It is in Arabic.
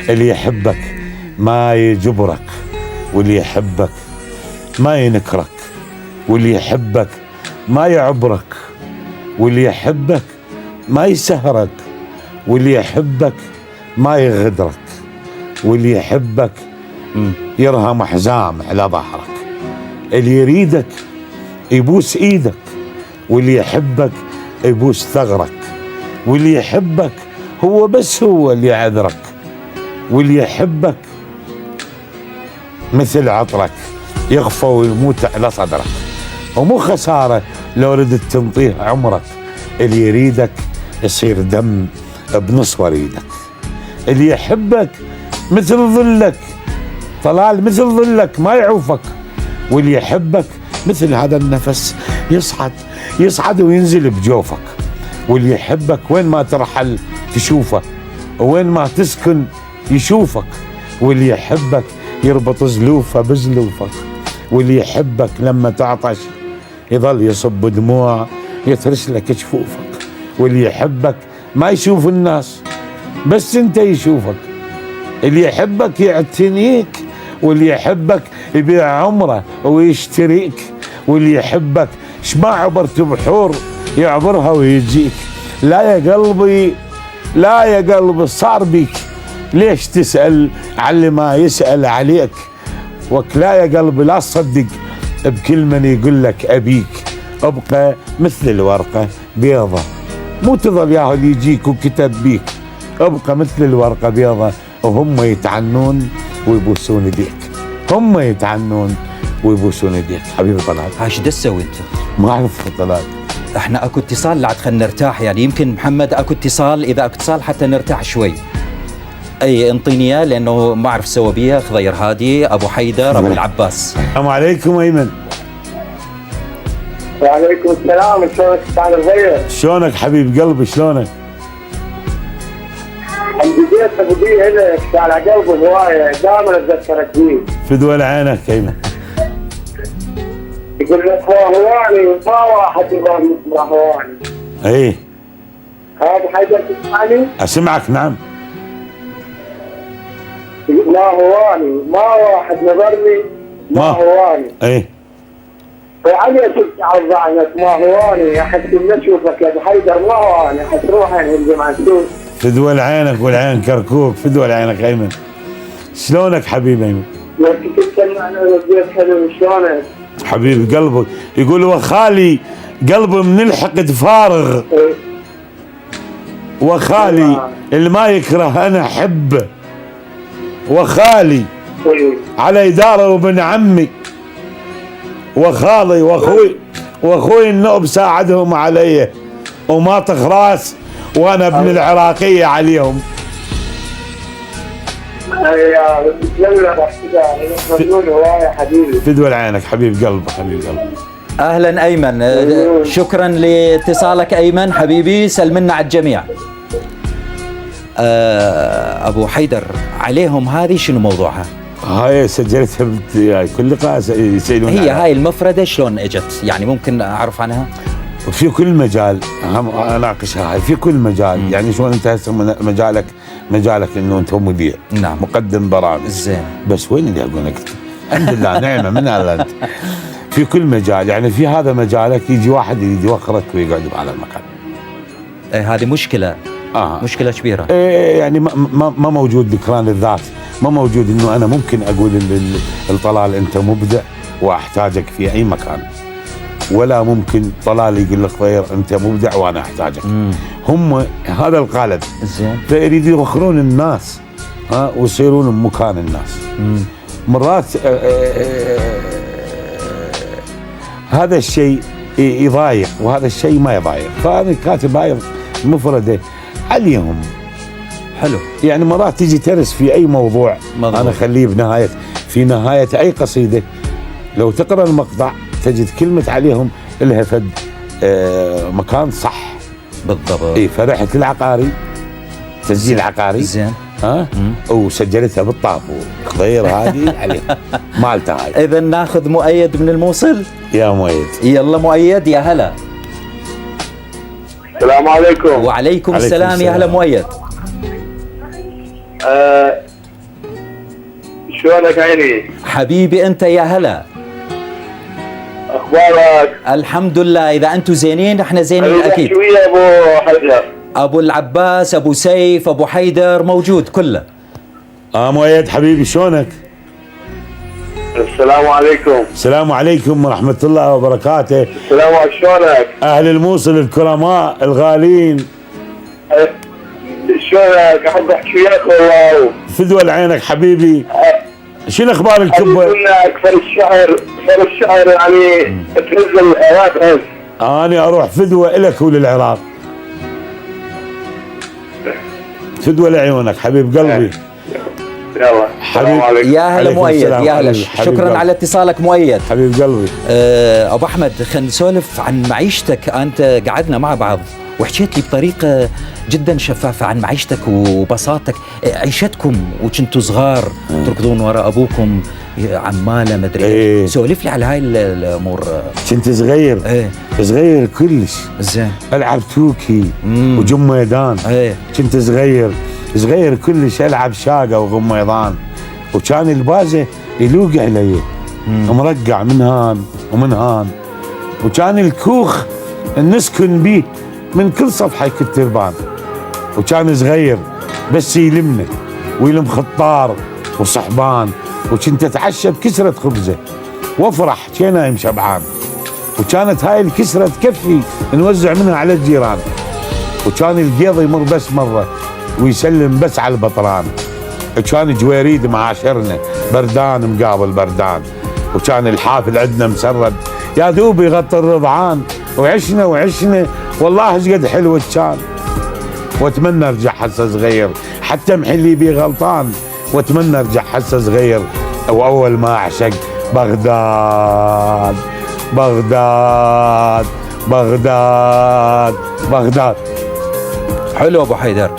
اللي يحبك ما يجبرك، واللي يحبك ما ينكرك، واللي يحبك ما يعبرك، واللي يحبك ما يسهرك، واللي يحبك ما يغدرك، واللي يحبك يرهم حزام على ظهرك. اللي يريدك يبوس ايدك، واللي يحبك يبوس ثغرك، واللي يحبك هو بس هو اللي يعذرك، واللي يحبك مثل عطرك يغفى ويموت على صدرك. ومو خسارة لو ردت تنطيه عمرك، اللي يريدك يصير دم بنص وريدك. اللي يحبك مثل ظلك، طلال مثل ظلك ما يعوفك، واللي يحبك مثل هذا النفس يصعد وينزل بجوفك، واللي يحبك وين ما ترحل تشوفه، وين ما تسكن يشوفك، واللي يحبك يربط زلوفه بزلوفك، واللي يحبك لما تعطش يظل يصب دموع يترش لك جفوفك، واللي يحبك ما يشوف الناس بس انت يشوفك، اللي يحبك يعتنيك، واللي يحبك يبيع عمره ويشتريك، واللي يحبك شما عبرت بحور يعبرها ويجيك. لا يا قلبي، لا يا قلبي صار بيك، ليش تسأل على ما يسأل عليك؟ وكلا يا قلبي لا تصدق بكل من يقول لك أبيك، ابقى مثل الورقة بيضة مو تظل ياهو اللي يجيك وكتب بيك، ابقى مثل الورقة بيضة وهم يتعنون ويبوسون يديك، هم يتعنون ويبوسون يديك. حبيبي طلال، هاش دا تسوي انت؟ ما اعرف طلال. احنا اكو اتصال لعد خلنا نرتاح، يعني يمكن محمد اكو اتصال، اذا اكو اتصال حتى نرتاح شوي. اي انطيني اياه لانه ما اعرف سوى بيها. خضير هادي، ابو حيدر، ابو العباس. السلام عليكم ايمن. وعليكم السلام. شلونك استاذ خضير؟ شلونك حبيب قلبي شلونك؟ بديت ابو دي هنا على قلبي هوايه، دائما اتذكرك فيه. فدوى عينك ايمن. يقول لك هواني ما واحد يضرب مثل هواني. ايه هذا حيدر تسمعني؟ اسمعك نعم. يقول ما هواني ما واحد نظرني ما هواني. ايه فعلي شفت على ضعنك ما هواني، احس اني اشوفك يا ابو حيدر ما هواني، احس روحي هنزل مع السوق. فدوى عينك والعين كركوك، فدوى عينك ايمن. شلونك حبيب ايمن؟ لو كنت تسمعنا وديت حلو شلونك؟ حبيب قلبك. يقول وخالي قلبي من الحقد فارغ، وخالي اللي ما يكره انا احبه، وخالي على داره وابن عمي، وخالي واخوي النوب ساعدهم علي، وما راس وانا ابن العراقيه عليهم. فدوى عينك حبيب قلبي حبيب قلبي. اهلا ايمن، شكرا لاتصالك ايمن حبيبي، سلمنا على الجميع. ابو حيدر، عليهم هذه شنو موضوعها؟ هاي سجلتها كل لقاء يسألون هي هاي المفردة شلون اجت؟ يعني ممكن اعرف عنها؟ في كل مجال اناقشها هاي في كل مجال. يعني شلون انت هسه مجالك انه انت مذيع، نعم، مقدم برامج زين، بس وين اللي اقول لك الحمد لله نعمه من الله. انت في كل مجال، يعني في هذا مجالك يجي واحد يوخرك ويقعد على المكان. هذه مشكلة. مشكلة كبيرة. يعني ما موجود ذكران الذات، ما موجود انه انا ممكن اقول الطلال انت مبدع واحتاجك في اي مكان، ولا ممكن طلال يقول لك خضير انت مبدع وانا احتاجك. هم هذا القالب زين، فيريدوا يوخرون الناس ويصيرون بمكان الناس. مرات هذا الشيء يضايق وهذا الشيء ما يضايق، فانا كاتب هاي مفردة عليهم. حلو. يعني مرات تيجي ترس في اي موضوع انا اخليه في نهاية اي قصيدة لو تقرأ المقطع تجد كلمة عليهم لها فد مكان صح بالضبط. اي فرحت العقاري تسجيل عقاري زين وسجلتها بالطابو خضير هذه عليه مالته هاي. اذا ناخذ مؤيد من الموصل. يا مؤيد، يلا مؤيد، يا هلا. السلام عليكم. وعليكم السلام. يا هلا مؤيد. شلونك عيني؟ حبيبي انت يا هلا. اخبارك؟ الحمد لله، اذا انتم زينين احنا زينين اكيد. شوية ابو حيدر. ابو العباس، ابو سيف، ابو حيدر موجود كله. مؤيد حبيبي شلونك؟ السلام عليكم. السلام عليكم ورحمة الله وبركاته. السلام عليكم، شلونك؟ أهل الموصل الكرماء الغالين. شلونك؟ احب احكي وياك والله. فدوى لعينك حبيبي. شنو اخبار الكبة؟ قلنا اكثر الشعر يعني تنزل العراق. اني اروح فدوى الك وللعراق. فدوى لعيونك حبيب قلبي. يلا السلام عليكم. يا هلا عليكم مؤيد، السلام. يا هلا، حبيب شكرا قلبي. على اتصالك مؤيد. حبيب قلبي. ابو احمد، خلينا نسولف عن معيشتك. انت قعدنا مع بعض وحكيت لي بطريقه جدا شفافه عن معيشتك وبساطتك، عيشتكم وكنتوا صغار تركضون وراء ابوكم عماله مدري إيه. سولف لي على هاي الامور. كنت صغير. ايه صغير كلش. زين. العب توكي وجميدان. ايه كنت صغير كلش، العب شاقه وغميضان، وكان البازه يلوق علي مرقع من هان ومن هان، وكان الكوخ نسكن بيه من كل صفحه يكون تربان، وكان صغير بس يلمنا ويلم خطار وصحبان، وكنت اتعشى بكسره خبزه وافرح كي نايم شبعان، وكانت هاي الكسره تكفي نوزع منها على الجيران، وكان القيض يمر بس مره ويسلم بس على البطران، وكان جويريد معاشرنا بردان مقابل بردان، وكان الحافل عندنا مسرد يا دوب يغطي الرضعان، وعشنا والله ايش قد حلو كان، واتمنى ارجع هسه صغير حتى محلي بي غلطان، واتمنى ارجع هسه صغير واول ما اعشق بغداد بغداد بغداد بغداد. حلو ابو حيدر.